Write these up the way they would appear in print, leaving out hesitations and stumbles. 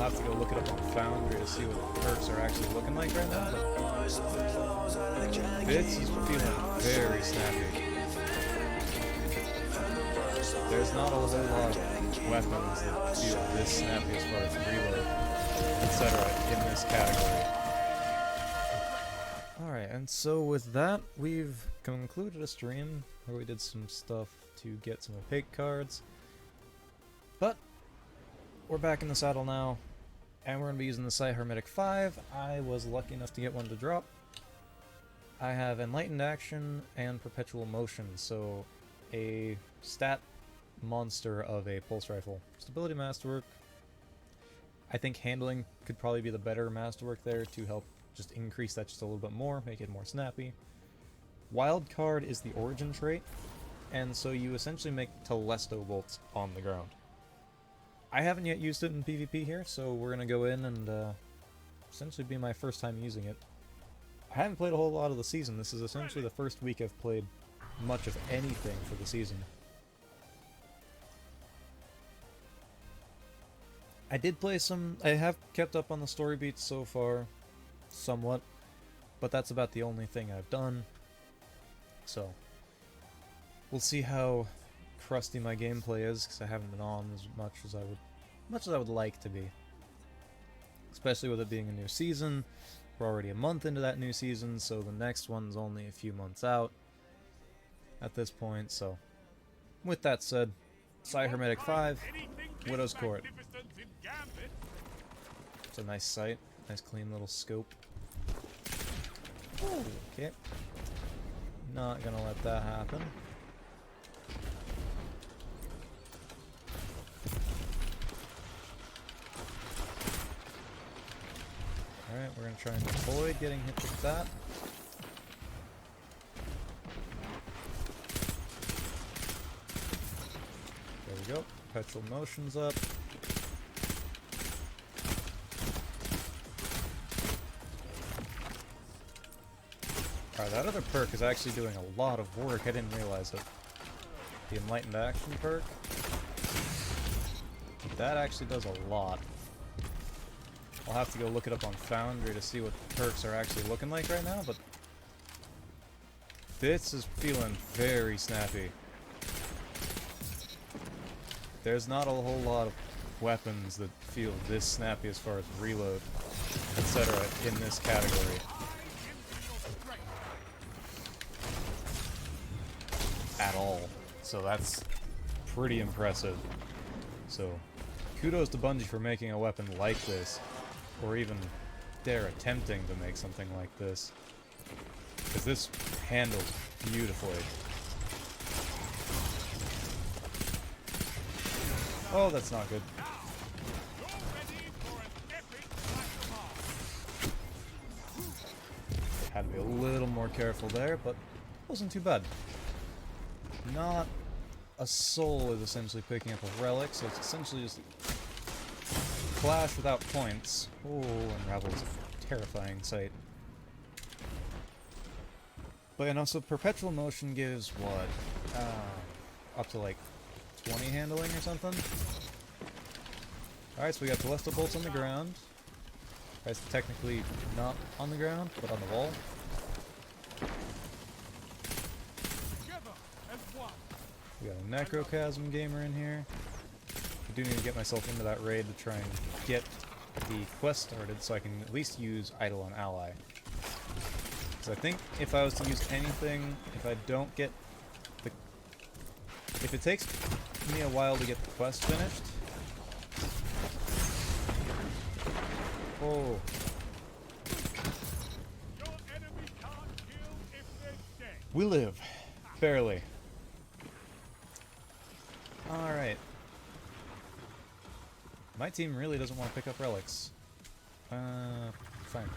have to go look it up on Foundry to see what the perks are actually looking like right now, but this is feeling very snappy. There's not a whole lot of weapons that feel this snappy as far as reload, etc. in this category. Alright, and so with that, we've concluded a stream where we did some stuff to get some opaque cards. But we're back in the saddle now, and we're going to be using the Psi Hermetic V. I was lucky enough to get one to drop. I have Enlightened Action and Perpetual Motion, so a stat monster of a pulse rifle. Stability Masterwork. I think handling could probably be the better masterwork there to help just increase that just a little bit more, make it more snappy. Wildcard is the origin trait, and so you essentially make Telesto bolts on the ground. I haven't yet used it in PvP here, so we're going to go in and essentially be my first time using it. I haven't played a whole lot of the season. This is essentially the first week I've played much of anything for the season. I did play some... I have kept up on the story beats so far, somewhat, but that's about the only thing I've done. So, we'll see how crusty my gameplay is, because I haven't been on as much as I would like to be. Especially with it being a new season. We're already a month into that new season, so the next one's only a few months out at this point, so... With that said, Psi Hermetic V, Widow's Court. It's a nice sight, nice clean little scope. Okay. Not gonna let that happen. Alright, we're gonna try and avoid getting hit with that. There we go. Perpetual Motion's up. Alright, that other perk is actually doing a lot of work. I didn't realize it. The Enlightened Action perk. That actually does a lot. I'll have to go look it up on Foundry to see what the perks are actually looking like right now, but this is feeling very snappy. There's not a whole lot of weapons that feel this snappy as far as reload, etc. in this category. At all. So that's pretty impressive. So, kudos to Bungie for making a weapon like this, or even dare attempting to make something like this, because this handles beautifully. Oh, that's not good. Had to be a little more careful there, but wasn't too bad. Not a soul is essentially picking up a relic, so it's essentially just clash without points. Oh, Unravel is a terrifying sight. But yeah, no, so Perpetual Motion gives what? Up to like 20 handling or something? Alright, so we got TELESTO bolts on the ground. It's technically not on the ground, but on the wall. We got a Necrochasm gamer in here. I do need to get myself into that raid to try and get the quest started so I can at least use Idle on Ally. Because I think if I was to use anything, if I don't get the... If it takes me a while to get the quest finished... Oh. We live. Barely. Alright. My team really doesn't want to pick up relics. Fine.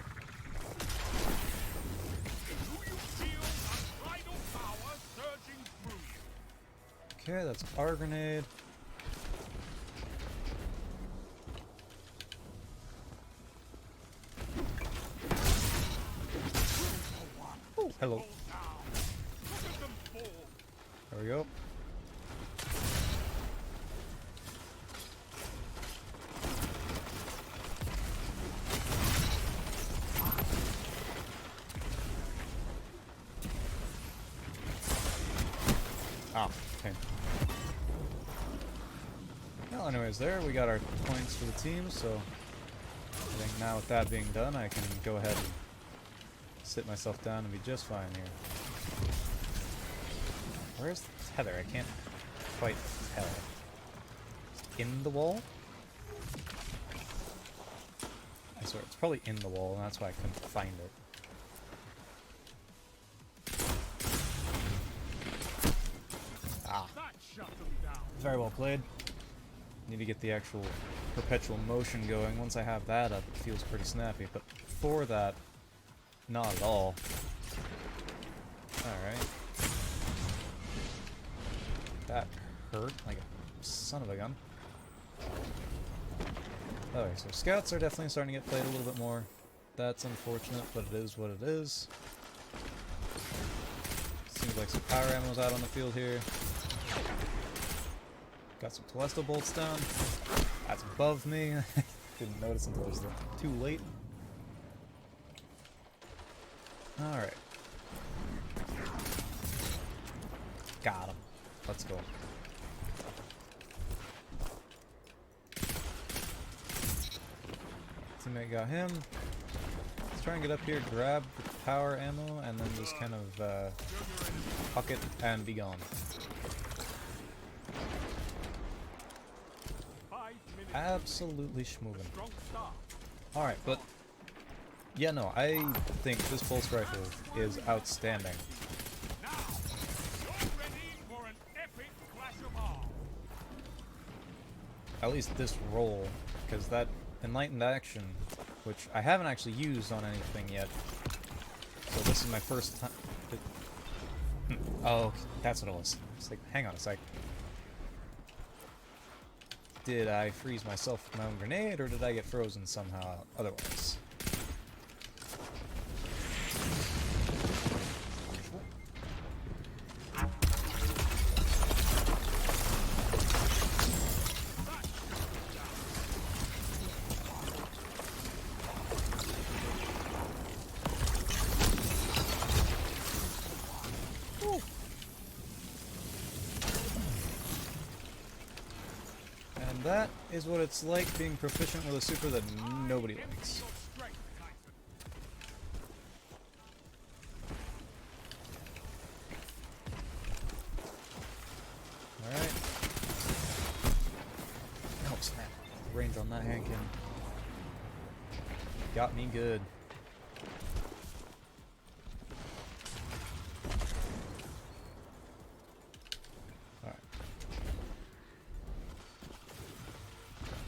Okay, that's our grenade. Ooh, hello. There we go. Ah, okay. Well, anyways, there we got our points for the team, so I think now with that being done, I can go ahead and sit myself down and be just fine here. Where's the tether? I can't quite tell. In the wall? I swear, it's probably in the wall, and that's why I couldn't find it. Ah. Very well played. Need to get the actual perpetual motion going. Once I have that up, it feels pretty snappy, but before that, not at all. Alright. That hurt like a son of a gun. Okay, so scouts are definitely starting to get played a little bit more. That's unfortunate, but it is what it is. Seems like some power ammo's out on the field here. Got some Telesto bolts down. That's above me. Didn't notice until it was too late. Alright. Got him. Let's go. Teammate got him. Let's try and get up here, grab the power ammo, and then just kind of huck it and be gone. Absolutely schmoovin'. Alright, but yeah, no, I think this pulse rifle is outstanding. At least this roll, because that enlightened action, which I haven't actually used on anything yet, so this is my first time. Oh, that's what it was. It's like, hang on a sec. Did I freeze myself with my own grenade, or did I get frozen somehow otherwise? That is what it's like being proficient with a super that nobody likes. Alright. Oh snap. The range on that hand cannon got me good.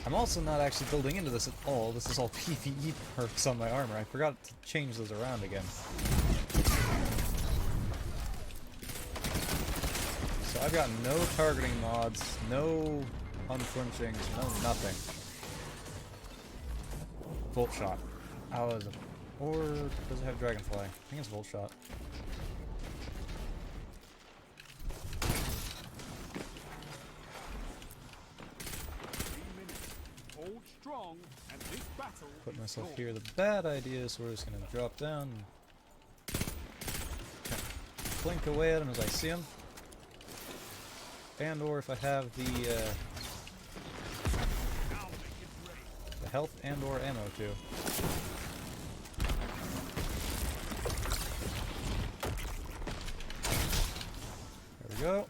I'm also not actually building into this at all. This is all PvE perks on my armor. I forgot to change those around again. So I've got no targeting mods, no unflinchings, no nothing. Volt shot. How is it? Or does it have dragonfly? I think it's volt shot. Put myself here. The bad idea is we're just gonna drop down and blink away at him as I see him. And or if I have the health and or ammo too. There we go.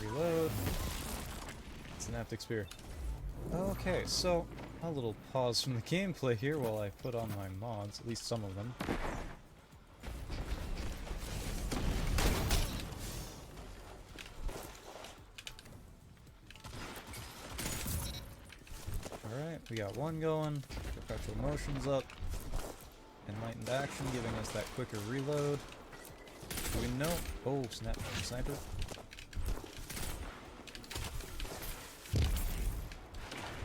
Reload. Synaptic spear. Okay, so a little pause from the gameplay here while I put on my mods, at least some of them. Alright, we got one going, perpetual motions up, enlightened action giving us that quicker reload. Do we know? Oh, snap, sniper.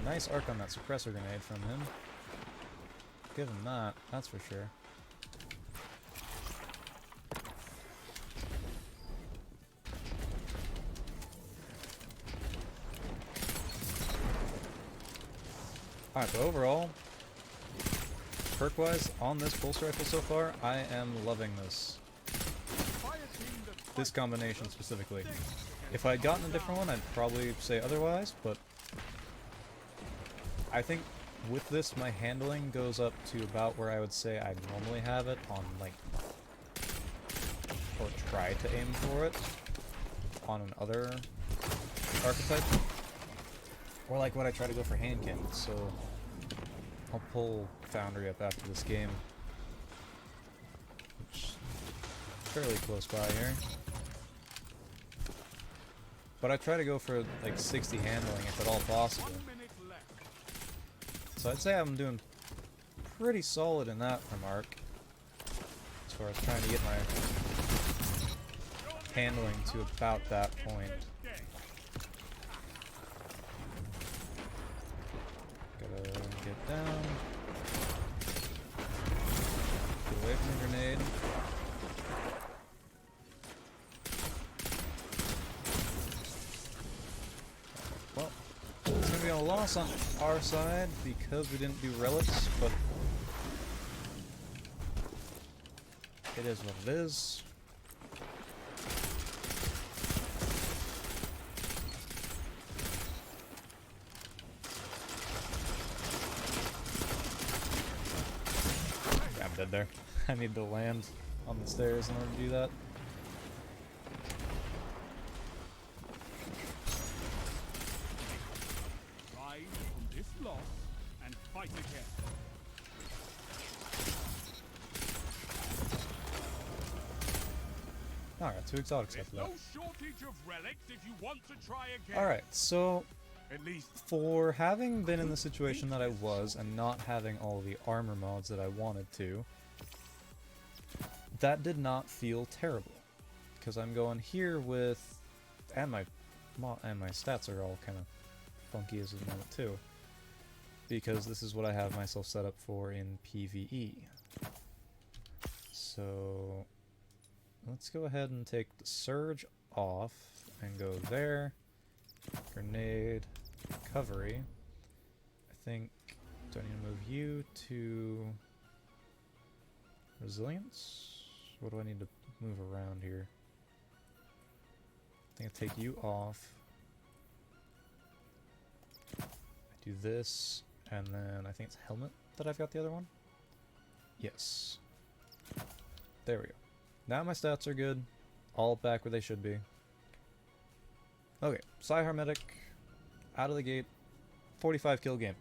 Nice arc on that suppressor grenade from him. Give him that, that's for sure. Alright, but overall, perk-wise, on this pulse rifle so far, I am loving this. this combination specifically. If I had gotten a different one, I'd probably say otherwise, but I think with this, my handling goes up to about where I would say I normally have it on, like, or try to aim for it on another archetype. Or like what I try to go for handkin, so I'll pull Foundry up after this game. Which is fairly close by here. But I try to go for like 60 handling if at all possible. So I'd say I'm doing pretty solid in that from Arc. As far as trying to get my handling to about that point. Gotta get down. Get away from the grenade. Well, it's gonna be a loss on our side because we didn't do relics, but it is what it is. I'm dead there. I need to land on the stairs in order to do that. Rise from this loss and fight again. Alright, 2 exotics after that. No shortage of relics if you want to try again. Alright, so At least for having been in the situation that I was and not having all the armor mods that I wanted to, that did not feel terrible. Because I'm going here with, and my stats are all kind of funky as a moment too. Because this is what I have myself set up for in PvE. So let's go ahead and take the surge off and go there. Grenade, recovery. I think, do I need to move you to resilience? What do I need to move around here? I think I take you off. I do this, and then I think it's helmet that I've got the other one. Yes. There we go. Now my stats are good. All back where they should be. Okay, Psi Hermetic, out of the gate, 45 kill game.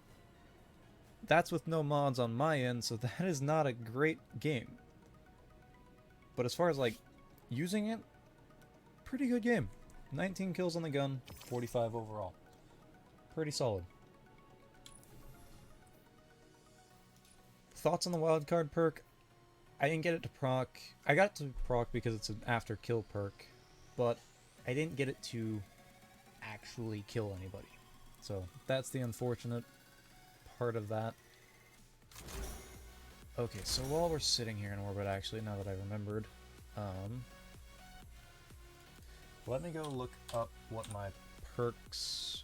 That's with no mods on my end, so that is not a great game. But as far as, like, using it, pretty good game. 19 kills on the gun, 45 overall. Pretty solid. Thoughts on the Wildcard perk? I didn't get it to proc. I got it to proc because it's an after kill perk, but I didn't get it to actually kill anybody. So that's the unfortunate part of that. Okay, so while we're sitting here in orbit, actually, now that I remembered, let me go look up what my perks,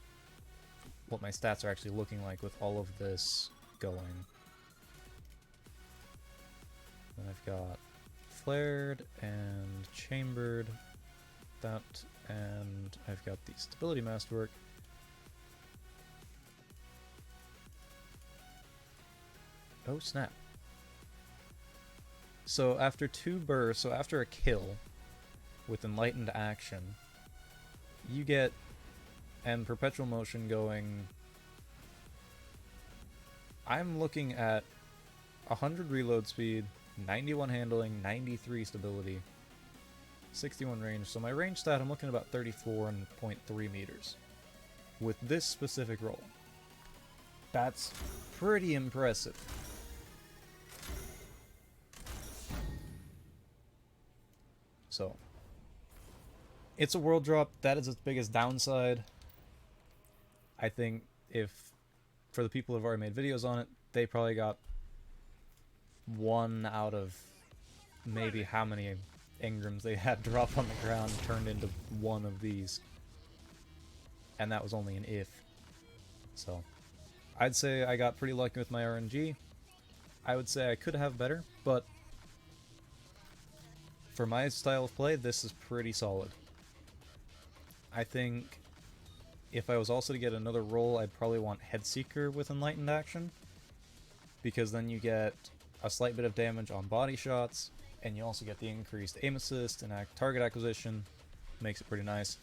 what my stats are actually looking like with all of this going. Then I've got flared and chambered, that, and I've got the stability masterwork. Oh snap. So after 2 bursts, so after a kill with enlightened action, you get, and perpetual motion going, I'm looking at 100 reload speed, 91 handling, 93 stability, 61 range. So my range stat, I'm looking at about 34.3 meters with this specific roll. That's pretty impressive. So, it's a world drop. That is its biggest downside. I think if, for the people who've already made videos on it, they probably got 1 out of maybe how many engrams they had drop on the ground turned into one of these. And that was only an if. So, I'd say I got pretty lucky with my RNG. I would say I could have better, but For my style of play, this is pretty solid. I think if I was also to get another role, I'd probably want Headseeker with Enlightened Action, because then you get a slight bit of damage on body shots, and you also get the increased aim assist and target acquisition. Makes it pretty nice.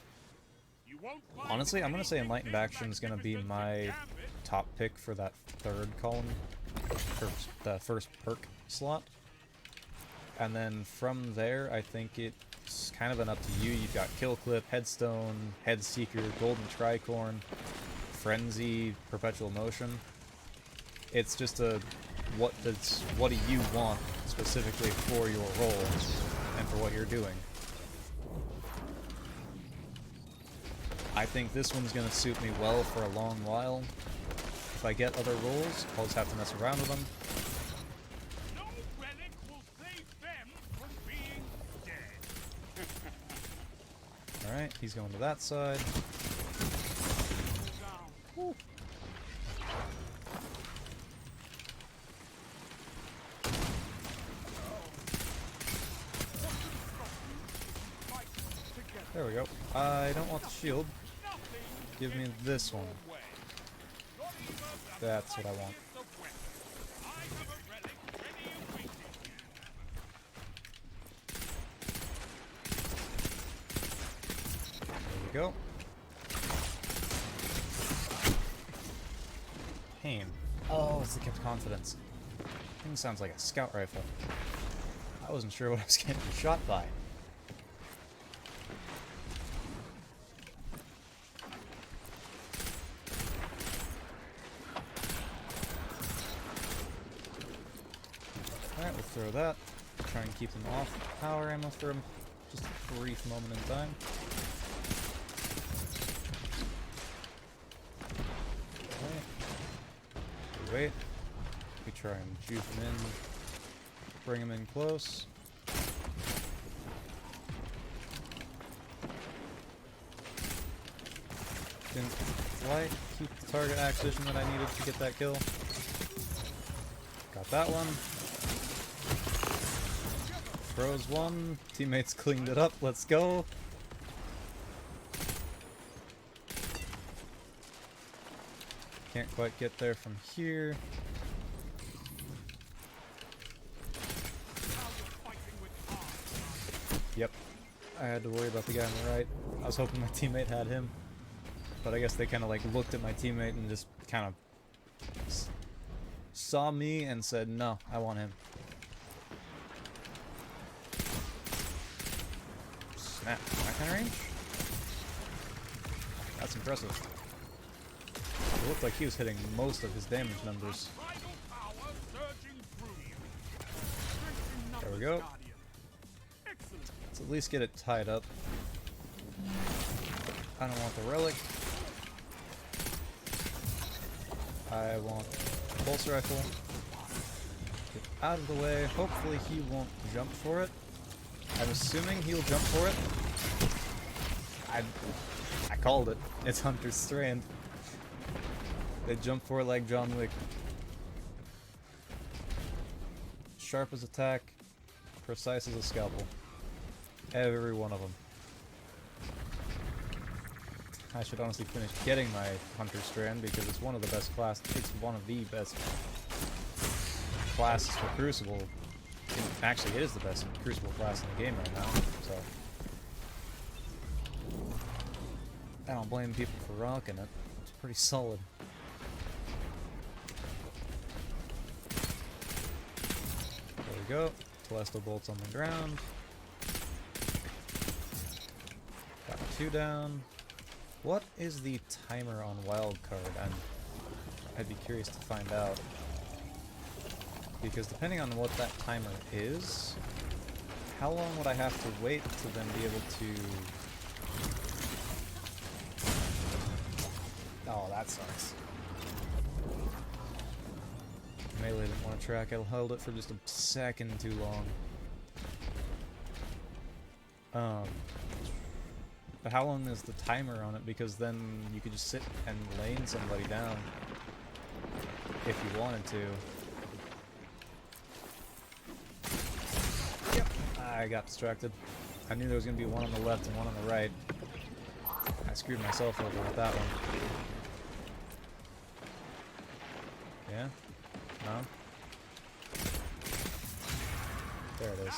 Honestly, I'm going to say Enlightened Action is going to be my top pick for that third column, the first perk slot. And then from there, I think it's kind of an up to you. You've got Kill Clip, Headstone, Headseeker, Golden Tricorn, Frenzy, Perpetual Motion. It's just a what do you want specifically for your role and for what you're doing. I think this one's going to suit me well for a long while. If I get other roles, I'll just have to mess around with them. No relic will save them from being dead. Alright, he's going to that side. Woo. There we go. I don't want the shield. Give me this one. That's what I want. There we go. Pain. Oh, it's the kept confidence. Thing sounds like a scout rifle. I wasn't sure what I was getting shot by. Alright, we'll throw that. Try and keep them off power ammo for just a brief moment in time. Okay. Wait. We try and juke them in. Bring them in close. Didn't quite keep the target acquisition that I needed to get that kill. Got that one. Froze one. Teammates cleaned it up. Let's go. Can't quite get there from here. Yep. I had to worry about the guy on the right. I was hoping my teammate had him. But I guess they kind of like looked at my teammate and just kind of saw me and said, no, I want him. Snap. That kind of range? That's impressive. It looked like he was hitting most of his damage numbers. There we go. Let's at least get it tied up. I don't want the relic. I want the pulse rifle. Get out of the way. Hopefully he won't jump for it. I'm assuming he'll jump for it. I called it. It's Hunter's Strand. They jump for it like John Wick. Sharp as attack, precise as a scalpel. Every one of them. I should honestly finish getting my Hunter's Strand because it's one of the best classes. It's one of the best classes for Crucible. Actually, it is the best Crucible class in the game right now, so I don't blame people for rocking it. It's pretty solid. There we go. Telesto bolts on the ground. Got 2 down. What is the timer on Wildcard? I'd be curious to find out. Because depending on what that timer is, how long would I have to wait to then be able to... Oh, that sucks. Melee didn't want to track. I held it for just a second too long. But how long is the timer on it? Because then you could just sit and lane somebody down if you wanted to. Yep. I got distracted. I knew there was going to be one on the left and one on the right. I screwed myself over with that one. Yeah? No? There it is.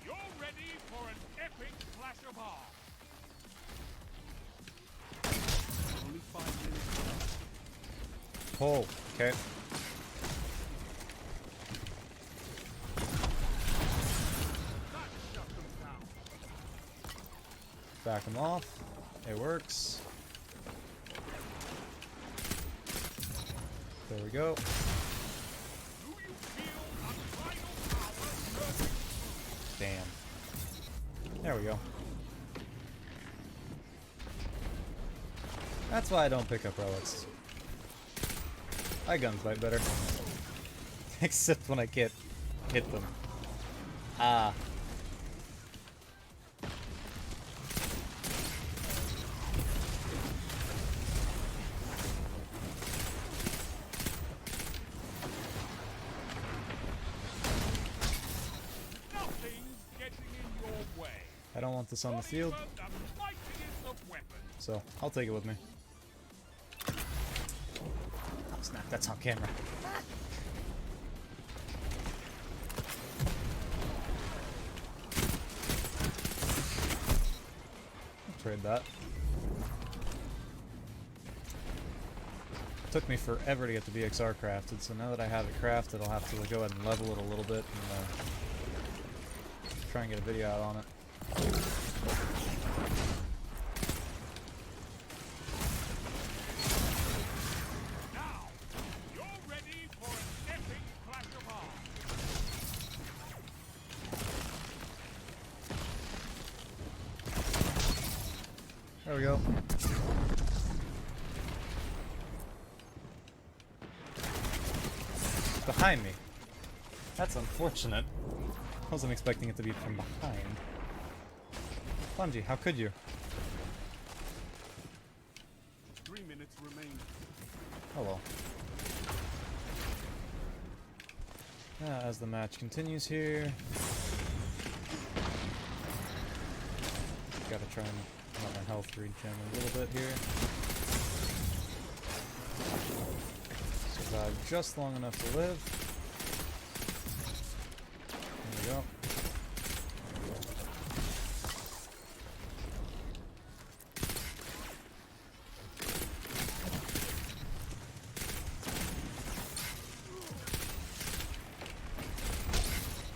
You're ready for an epic flash of art. Only 5 minutes left. Oh, okay. That shut them down. Back them off. It works. There we go. Do you feel a final power surging? Damn. There we go. That's why I don't pick up relics. I gunfight better. Except when I can't hit them. Ah. Nothing's getting in your way. I don't want this on the field, Remember, the mightiest of weapons. so I'll take it with me. Oh snap, that's on camera. I'll trade that. Took me forever to get the BXR crafted, so now that I have it crafted, I'll have to go ahead and level it a little bit and try and get a video out on it. Now, you're ready for an epic flash of art. There we go. Behind me. That's unfortunate. I wasn't expecting it to be from behind. Bungie, how could you? 3 minutes remaining. Oh well. As the match continues here. Gotta try and let my health regen a little bit here. Survive just long enough to live. There we go.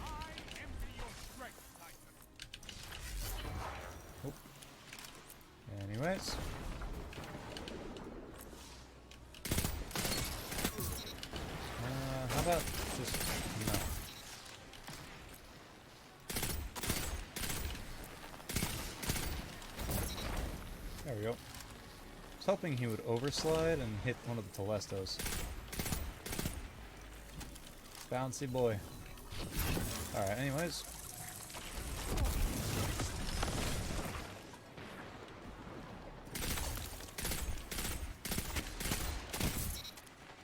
I envy your strength, Titan. Anyways. How about just no? There we go. I was hoping he would overslide and hit one of the Telestos. Bouncy boy. Alright, anyways.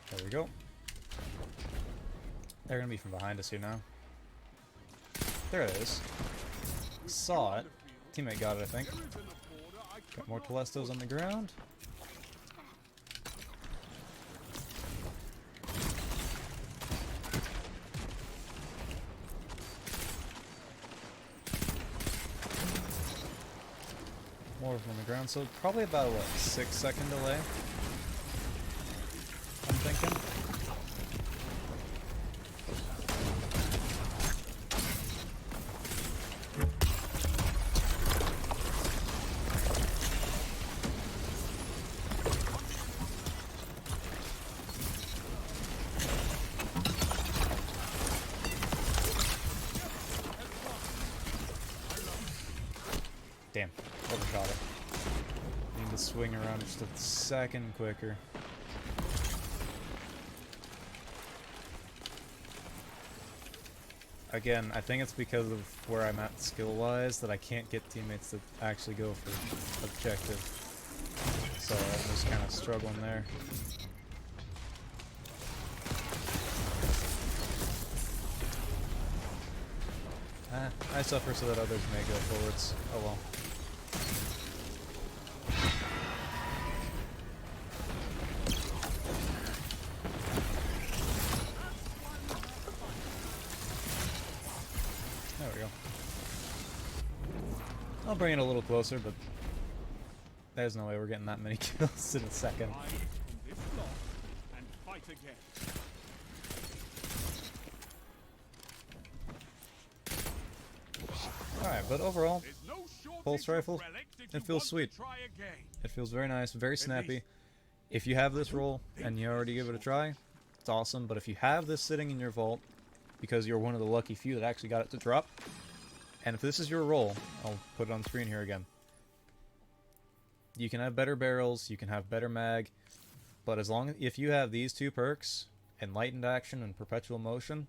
There we go. They're gonna be from behind us here now. There it is. Saw it. Teammate got it, I think. There isn't a border I Got could more not Telestos on the ground. More of them on the ground, so probably about a, what, 6-second delay? I'm thinking. Damn, overshot it. Need to swing around just a second quicker. Again, I think it's because of where I'm at skill-wise that I can't get teammates to actually go for objective. So I'm just kind of struggling there. Ah, I suffer so that others may go forwards. Oh well. There we go. I'll bring it a little closer, but there's no way we're getting that many kills in a second. Rise from this loss and fight again. Alright, but overall, There's no shortage pulse of rifle, relics if it you feels want sweet. to try again. It feels very nice, very snappy. If you have this roll and you already give it a try, it's awesome. But if you have this sitting in your vault because you're one of the lucky few that actually got it to drop, and if this is your roll, I'll put it on screen here again. You can have better barrels, you can have better mag, but if you have these two perks, Enlightened Action and Perpetual Motion,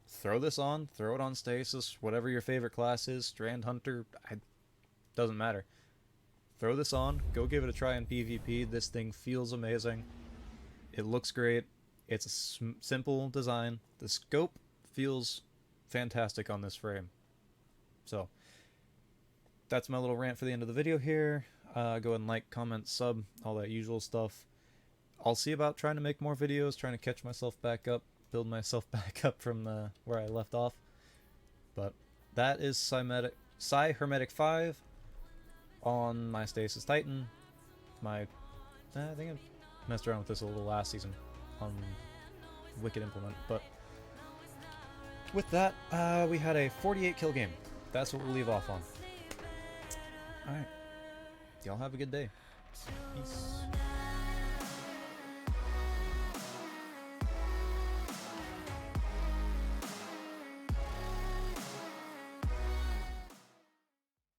throw this on, throw it on Stasis, whatever your favorite class is, Strand Hunter, doesn't matter. Throw this on, go give it a try in PvP. This thing feels amazing. It looks great. It's a simple design. The scope feels fantastic on this frame. So, that's my little rant for the end of the video here. Go ahead and like, comment, sub, all that usual stuff. I'll see about trying to make more videos, trying to catch myself back up, build myself back up from where I left off. But that is Psi Hermetic V on my Stasis Titan. I think I messed around with this a little last season on Wicked Implement. But with that, we had a 48 kill game. That's what we'll leave off on. Alright. Y'all have a good day. Peace.